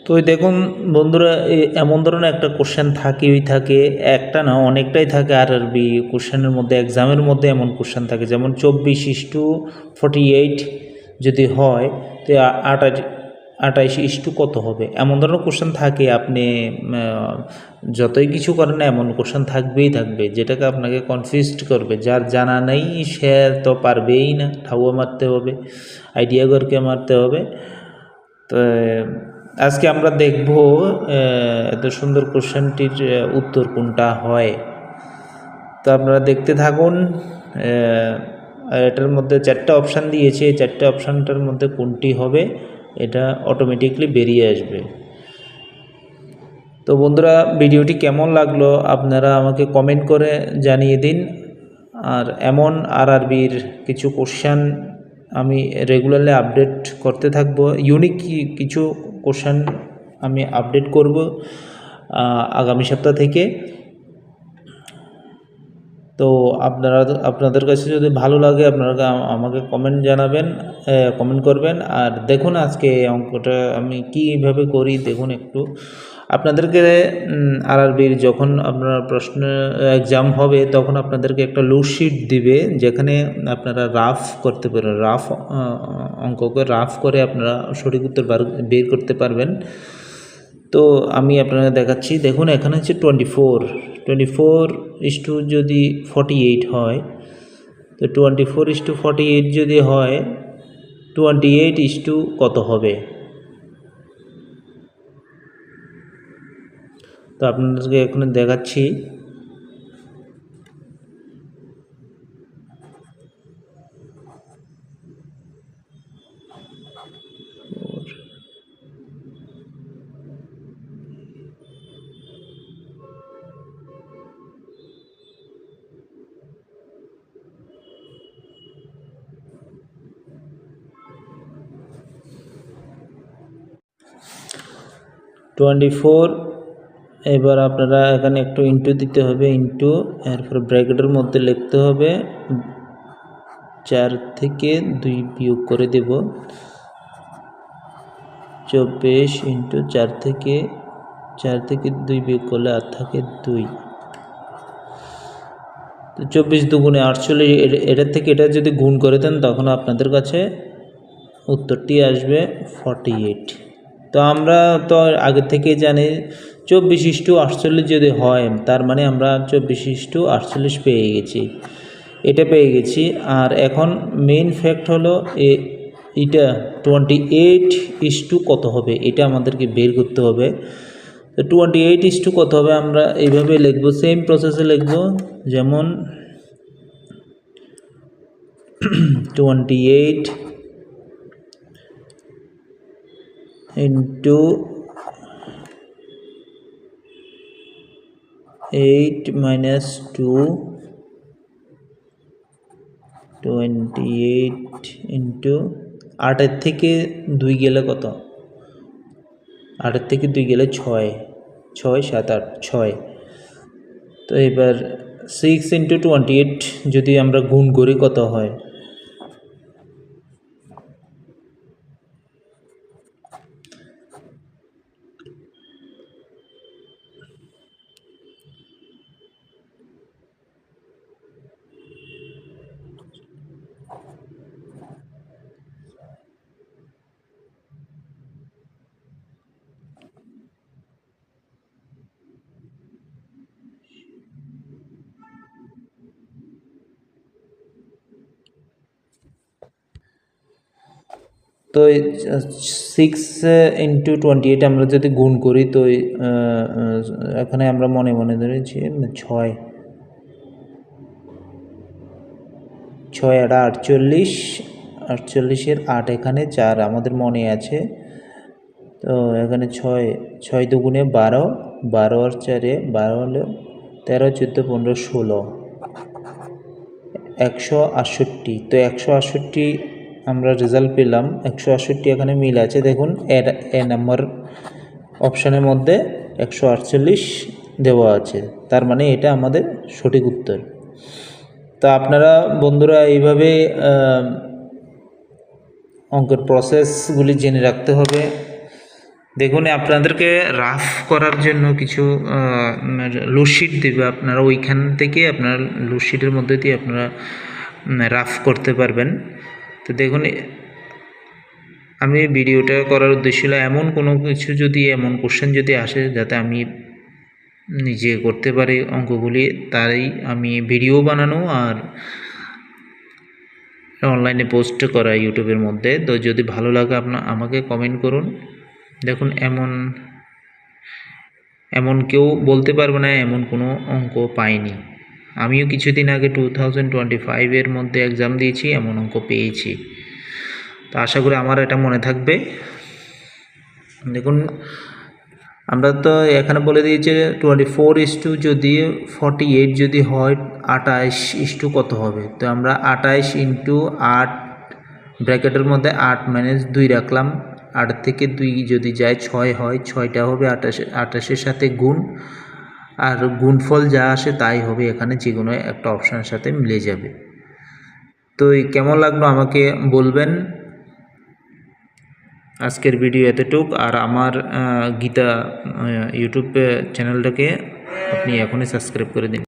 তো দেখুন বন্ধুরা, এমন ধরনের একটা কোশ্চেন থাকে, একটা না অনেকটাই থাকে আরআরবি কোশ্চেনের মধ্যে, এক্সামের মধ্যে এমন কোশ্চেন থাকে, যেমন 24:48 যদি হয় তো 28 কত হবে, এমন ধরনের কোশ্চেন থাকে। আপনি যতই কিছু করেন না, এমন কোশ্চেন থাকবে যেটাকে আপনাকে কনফিউজড করবে। যার জানা নেই সে তো পারবেই না, ঠাউয়া মারতে হবে, আইডিয়া করকে মারতে হবে। তো আজকে আমরা দেখব এত সুন্দর কোশ্চেনটির উত্তর কোনটা হয়। তো আপনারা দেখতে থাকুন। এটার মধ্যে 4টা অপশান দিয়েছে, এই 4টা অপশানটার মধ্যে কোনটি হবে এটা অটোমেটিকলি বেরিয়ে আসবে। তো বন্ধুরা, ভিডিওটি কেমন লাগলো আপনারা আমাকে কমেন্ট করে জানিয়ে দিন। আর এমন আরআরবির কিছু কোশ্চেন আমি রেগুলারলি আপডেট করতে থাকবো, ইউনিক কিছু কোশ্চেন আমি আপডেট করব আগামী সপ্তাহ থেকে। তো আপনাদের কাছে যদি ভালো লাগে আপনারা আমাকে কমেন্ট জানাবেন, কমেন্ট করবেন। আর দেখুন আজকে অঙ্কটা আমি কীভাবে করি দেখুন একটু। আপনাদেরকে আরআরবির যখন আপনার প্রশ্ন এক্সাম হবে তখন আপনাদেরকে একটা লুকশিট দিবে, যেখানে আপনারা রাফ করতে পারেন, অঙ্ককে রাফ করে আপনারা সঠিক উত্তর বের করতে পারবেন। তো আমি আপনাদের দেখাচ্ছি। দেখুন এখানে হচ্ছে 24 যদি 48 হয়, তো 24:48 যদি হয় 28 কত হবে। তো আপনাদেরকে এখানে দেখাচ্ছি। এবার আপনারা এখানে একটু ইন্টু দিতে হবে, ইন্টু, এরপর ব্র্যাকেটের মধ্যে লিখতে হবে 4 থেকে 2 বিয়োগ করে দেব। 24 × 4 থেকে 2 বিয়োগ করলে আর থাকে 2। তো 24 দুগুণে 48, এটার থেকে এটা যদি গুণ করে দেন তখন আপনাদের কাছে উত্তরটি আসবে 48। তো আমরা তো আগে থেকে জানি 24:48 যদি হয়, তার মানে আমরা 24:48 পেয়ে গেছি। আর এখন মেইন ফ্যাক্ট হলো এটা 28 কত হবে, এটা আমাদেরকে বের করতে হবে। তো 28 কত হবে আমরা এইভাবে লিখব, সেম প্রসেসে লিখব, যেমন 28 × 8 - 2, 28 × 8 থেকে 2 গেলে কত, 8 থেকে 2 গেলে 6, 6, 7, 8, 6। তো এবার 6 × 28 যদি আমরা গুণ করি কত হয়, তো 6 × 28 আমরা যদি গুণ করি তো এখানে আমরা মনে মনে ধরেছি 6, 6 × 8 = 48, 48-এর 8 এখানে 4 আমাদের মনে আছে। তো এখানে 6 দুগুণে 12, 12 আর 4-এ 12 হলো 13, 14, 15, 16, 168। তো 168 আমরা রেজাল্ট পেলাম, 168 এখানে মিল আছে। দেখুন এ নাম্বার অপশানের মধ্যে 148 দেওয়া আছে, তার মানে এটা আমাদের সঠিক উত্তর। তা আপনারা বন্ধুরা এইভাবে অঙ্কের প্রসেসগুলি জেনে রাখতে হবে, দেখুন আপনাদেরকে রাফ করার জন্য কিছু লোডশিট দেবে, আপনারা ওইখান থেকে আপনার লোডশিটের মধ্যে দিয়ে আপনারা রাফ করতে পারবেন। তো দেখুন আমি ভিডিওটা করার উদ্দেশ্য হলো এমন কোনো কিছু যদি এমন কোশ্চেন যদি আসে যাতে আমি নিজে করতে পারি অঙ্কগুলি, তাই আমি ভিডিও বানানো আর অনলাইনে পোস্ট করা ইউটিউবের মধ্যে। তো যদি ভালো লাগে আমাকে কমেন্ট করুন। দেখুন এমন কেউ বলতে পারবে না এমন কোনো অঙ্ক পাইনি। আমিও কিছুদিন আগে 2025-এর মধ্যে এক্সাম দিয়েছি, এমন অঙ্ক পেয়েছি। তো আশা করি আমার এটা মনে থাকবে। দেখুন আমরা তো এখানে বলে দিয়েছে 24 যদি 48 যদি হয় 28 কত হবে। তো আমরা 28 × 8 ব্র্যাকেটের মধ্যে 8 - 2 রাখলাম। 8 থেকে 2 যদি যায় 6 হয়, 6টা হবে 28-এর সাথে গুণ, আর গুণফল যা আসে তাই হবে এখানে, যে কোনো একটা অপশানের সাথে মিলে যাবে। তো কেমন লাগলো আমাকে বলবেন। আজকের ভিডিও এতটুক। আর আমার গীতা ইউটিউব চ্যানেলটাকে আপনি এখনই সাবস্ক্রাইব করে দিন।